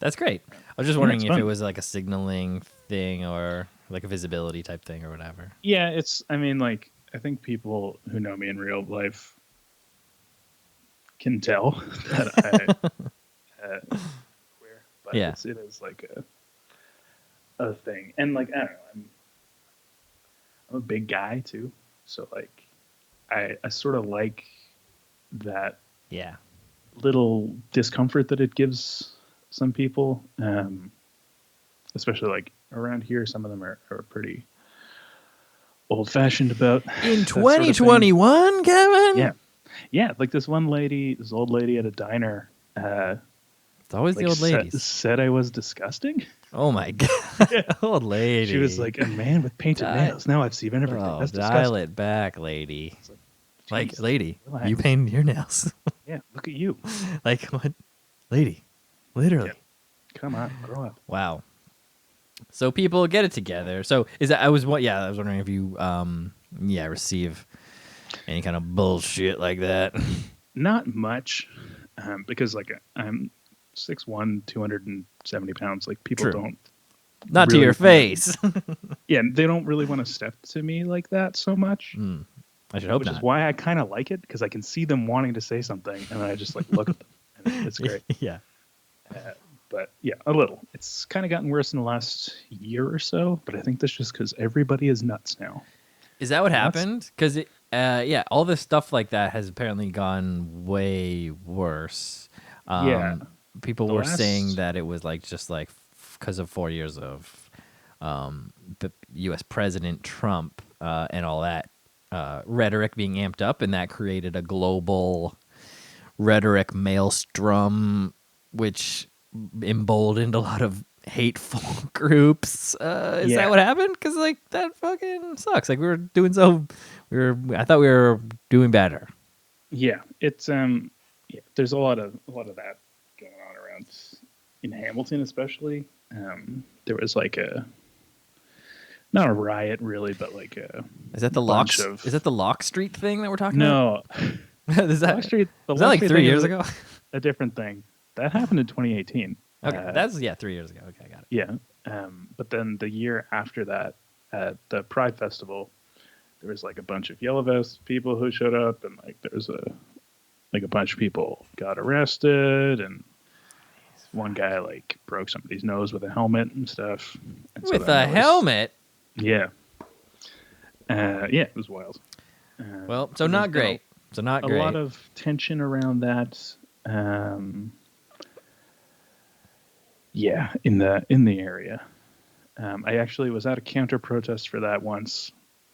That's great. I was just wondering if it was like a signaling thing or like a visibility type thing or whatever. Yeah, I mean, like, I think people who know me in real life can tell that I queer. But it is like a thing. And like, I don't know, I'm a big guy too. So like, I sort of like that little discomfort that it gives some people, especially like around here. Some of them are pretty old-fashioned about in 2021, sort of Kevin. Yeah. Like this old lady at a diner. It's always the old ladies. Said I was disgusting. Oh my god, old lady. She was like, a man with painted nails. Now I've seen everything. That's disgusting. Dial it back, lady. Like lady, relax. You painted your nails. Yeah, look at you. Like what, lady? Literally. Yeah. Come on, grow up. Wow. So people get it together. So is that I was wondering if you receive any kind of bullshit like that. Not much, because like I'm 6'1", 270 pounds. Like people don't. Not really to your face. Yeah, they don't really want to step to me like that so much. I should hope not. Which is why I kind of like it, because I can see them wanting to say something, and I just like look at them, and it's great. Yeah. But yeah, a little. It's kind of gotten worse in the last year or so, but I think that's just because everybody is nuts now. Is that what happened? Because all this stuff like that has apparently gone way worse. People were saying that it was like just like because of 4 years of the U.S. President Trump and all that rhetoric being amped up, and that created a global rhetoric maelstrom, which emboldened a lot of hateful groups. Is that what happened? Because like that fucking sucks. Like I thought we were doing better. Yeah, it's there's a lot of that going on around in Hamilton, especially. There was like not a riot really, but like is that the Lock Street thing that we're talking about? No. Was that like 3 years ago? A different thing. That happened in 2018. Okay, that's 3 years ago. Okay, I got it. Yeah, but then the year after that, at the Pride Festival, there was like a bunch of yellow vest people who showed up, and like there was a bunch of people got arrested, and one guy like broke somebody's nose with a helmet and stuff. And with a helmet? Yeah. It was wild. Well, so not great. So not great. A lot of tension around that. In the area. I actually was at a counter protest for that once,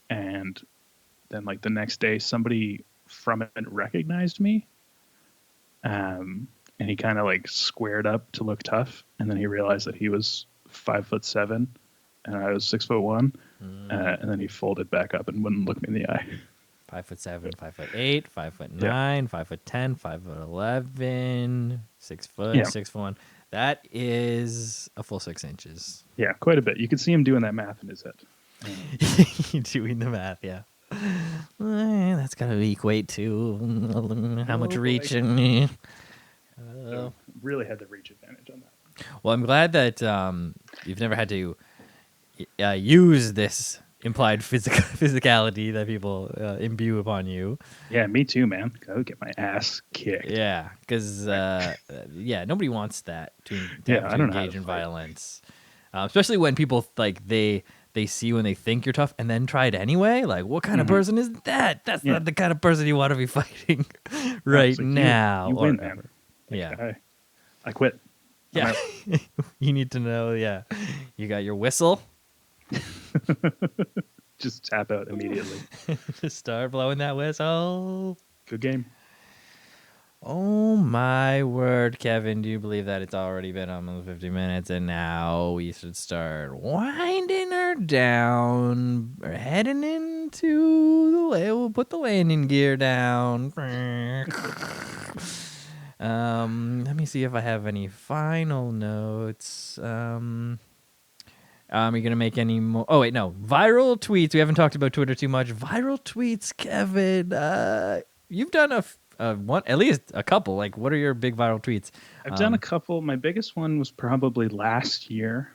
and then like the next day somebody from it recognized me. And he kind of like squared up to look tough, and then he realized that he was 5'7" and I was 6'1", and then he folded back up and wouldn't look me in the eye. 5'7", 5'8", 5'9", 5'10", 5'11", 6 foot, 6'1". That is a full 6 inches. Yeah, quite a bit. You could see him doing that math in his head. Doing the math, yeah. That's got to equate to how much reach. So really had the reach advantage on that. Well, I'm glad that you've never had to use this implied physicality that people imbue upon you. Yeah, me too, man. Go get my ass kicked. Yeah, because nobody wants that to engage in violence, especially when people like they see when they think you're tough and then try it anyway. Like, what kind of person is that? That's not the kind of person you want to be fighting right now. You win, man. Yeah, I quit. Yeah, you need to know. Yeah, you got your whistle. Just tap out immediately. Just start blowing that whistle. Good game. Oh my word, Kevin, do you believe that it's already been almost 50 minutes and now we should start winding her down or heading into the we'll put the landing gear down. Let me see if I have any final notes. Are you gonna make any more? Oh wait, no. Viral tweets. We haven't talked about Twitter too much. Viral tweets, Kevin. You've done one, at least a couple. Like, what are your big viral tweets? I've done a couple. My biggest one was probably last year.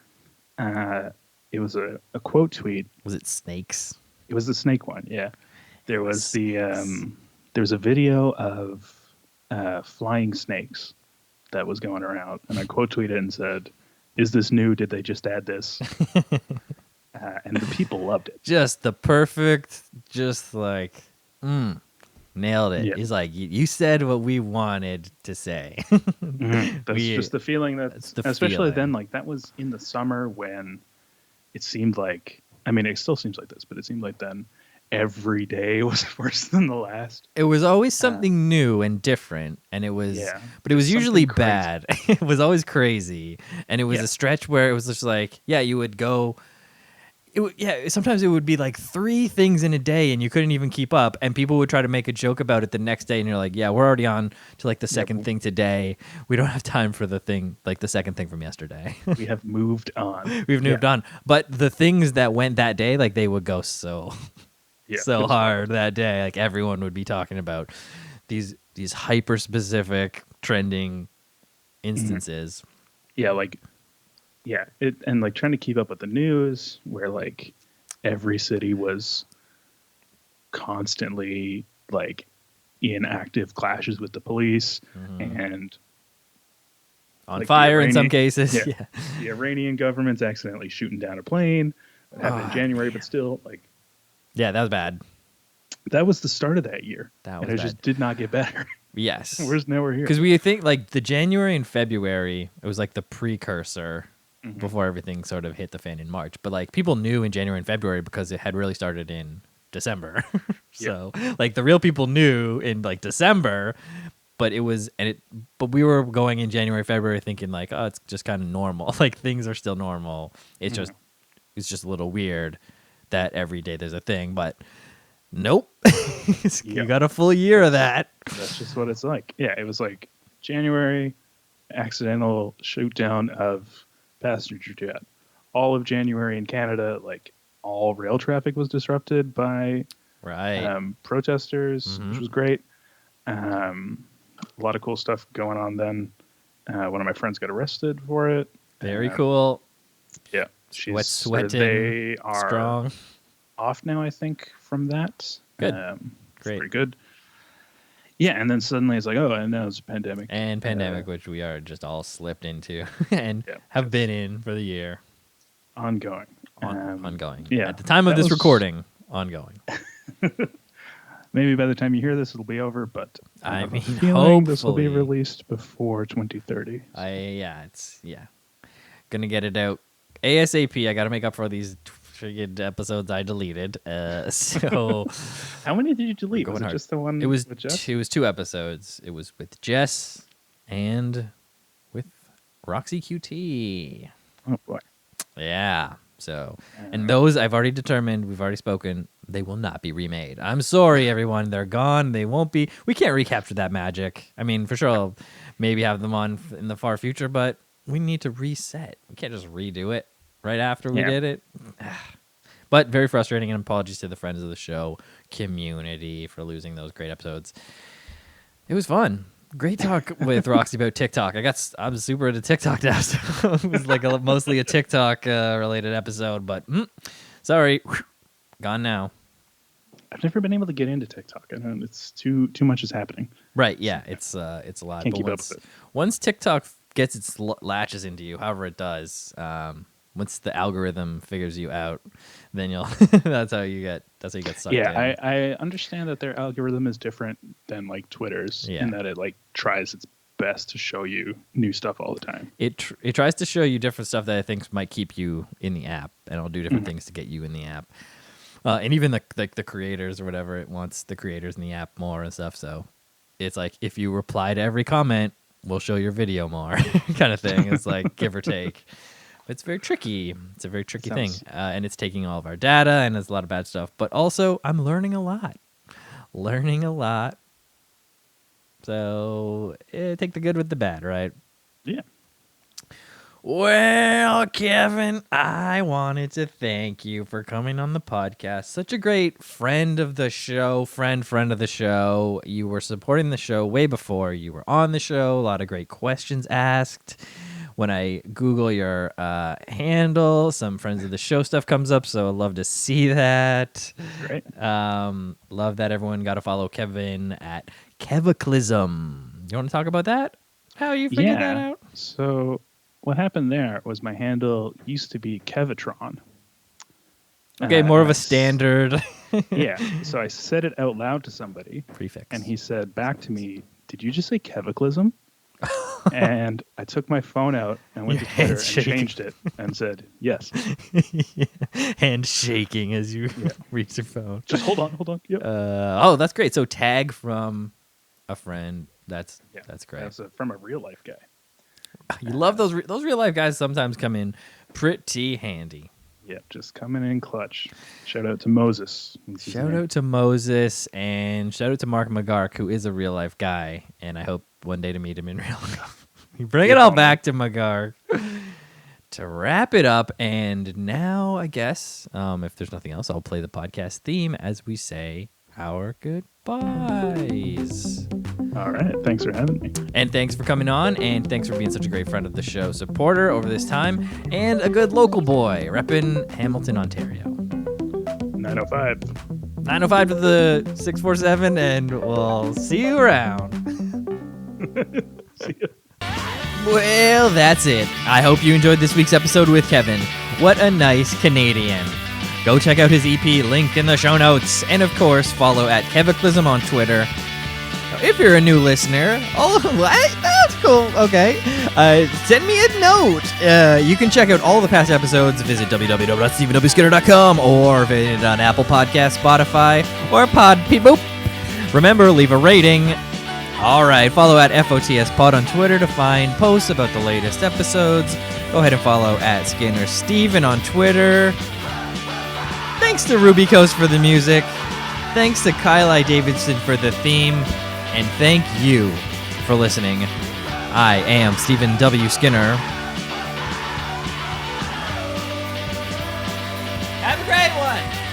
It was a quote tweet. Was it snakes? It was the snake one. Yeah, there was there was a video of flying snakes that was going around, and I quote tweeted and said, "Is this new? Did they just add this?" And the people loved it. Just the perfect, just like, nailed it. Yeah. He's like, you said what we wanted to say. That's just the feeling that's the especially feeling. then, like that was in the summer when it seemed like, I mean, it still seems like this, but it seemed like then every day was worse than the last. It was always something new and different, and it was, but it was usually something crazy. bad. It was always crazy, and it was Yeah. a stretch where it was just like, you would go. Sometimes it would be like 3 things in a day, and you couldn't even keep up, and people would try to make a joke about it the next day, and you're like, we're already on to like the second thing today. We don't have time for the thing, like the second thing from yesterday. We have moved on. We've moved on, but the things that went that day, like they would go so hard that day. Like everyone would be talking about these hyper specific trending instances. And like trying to keep up with the news, where like every city was constantly like in active clashes with the police and On like fire in some cases. Yeah. The Iranian government's accidentally shooting down a plane. It happened in January, but still, like, that was bad. that was the start of that year. That and was it just did not get better. Yes. Now we're here. Because we think like the January and February, it was like the precursor before everything sort of hit the fan in March. But like people knew in January and February because it had really started in December. So like the real people knew in like December, but but we were going in January, February thinking like, oh, it's just kind of normal. Like things are still normal. It's just a little weird that every day there's a thing, but nope. You got a full year of that. That's just what it's like. Yeah, it was like January, accidental shoot down of passenger jet. All of January in Canada, like all rail traffic was disrupted by protesters, which was great. A lot of cool stuff going on then. One of my friends got arrested for it. Very cool. Yeah. Sweating, they are strong. off now, I think, from that. Good. Great. Pretty good. Yeah, and then suddenly it's like, oh, and now it's a pandemic. And pandemic, which we are just all slipped into and have been in for the year. Ongoing. Ongoing. Yeah. At the time of this recording, ongoing. Maybe by the time you hear this, it'll be over, but I mean, hopefully this will be released before 2030. Gonna get it out ASAP. I gotta make up for these friggin' episodes I deleted. So how many did you delete? Was it just the one? It was with Jess? It was 2 episodes. It was with Jess and with Roxy QT. Oh boy. Yeah. So, and those I've already determined, we've already spoken, they will not be remade. I'm sorry, everyone. They're gone. They won't be. We can't recapture that magic. I mean, for sure, I'll maybe have them on in the far future, but we need to reset. We can't just redo it right after we did it. But very frustrating, and apologies to the friends of the show community for losing those great episodes. It was fun. Great talk with Roxy about TikTok. I'm super into TikTok now, so it was like mostly a TikTok related episode. But sorry, gone now. I've never been able to get into TikTok. I know it's too much is happening. Right? Yeah, it's a lot. Can't keep up with it. Once TikTok gets its latches into you, however it does, once the algorithm figures you out, then you'll that's how you get sucked in. I understand that their algorithm is different than like Twitter's in that it like tries its best to show you new stuff all the time. It tries to show you different stuff that I think might keep you in the app, and it'll do different things to get you in the app. And even the creators or whatever, it wants the creators in the app more and stuff. So it's like if you reply to every comment, we'll show your video more kind of thing. It's like give or take. It's very tricky. It's a very tricky thing. And it's taking all of our data and there's a lot of bad stuff. But also, I'm learning a lot. So take the good with the bad, right? Yeah. Well, Kevin, I wanted to thank you for coming on the podcast. Such a great friend of the show, friend of the show. You were supporting the show way before you were on the show. A lot of great questions asked. When I Google your handle, some friends of the show stuff comes up, so I'd love to see that. Great. Love that everyone got to follow Kevin at Kevaclism. You want to talk about that? How you figured that out? So what happened there was my handle used to be Kevatron. Okay, more of a standard. Yeah, so I said it out loud to somebody. Prefix. And he said back to me, "Did you just say Kevaclism?" And I took my phone out and went to Twitter and changed it and said, yes. Hand shaking as you reach your phone. Just hold on. Yep. That's great. So tag from a friend. That's great. That's from a real life guy. You love those real life guys. Sometimes come in pretty handy. Yeah, just coming in clutch. Shout out to Moses. Shout out to Moses and shout out to Mark McGark, who is a real life guy, and I hope one day to meet him in real life. We bring it all back to McGark. To wrap it up, and now I guess if there's nothing else, I'll play the podcast theme as we say our goodbyes. All right. Thanks for having me. And thanks for coming on, and thanks for being such a great friend of the show, supporter over this time, and a good local boy, repping Hamilton, Ontario. 905. 905 to the 647, and we'll see you around. See ya. Well, that's it. I hope you enjoyed this week's episode with Kevin. What a nice Canadian. Go check out his EP, linked in the show notes. And of course, follow at Kevaclism on Twitter. If you're a new listener, that's cool. Okay. Send me a note. You can check out all the past episodes. Visit www.stevendwskinner.com or visit on Apple Podcasts, Spotify, or Podpeople. Remember, leave a rating. All right. Follow at FOTS Pod on Twitter to find posts about the latest episodes. Go ahead and follow at Skinner Steven on Twitter. Thanks to Ruby Coast for the music. Thanks to Kyle Davidson for the theme. And thank you for listening. I am Stephen W. Skinner. Have a great one.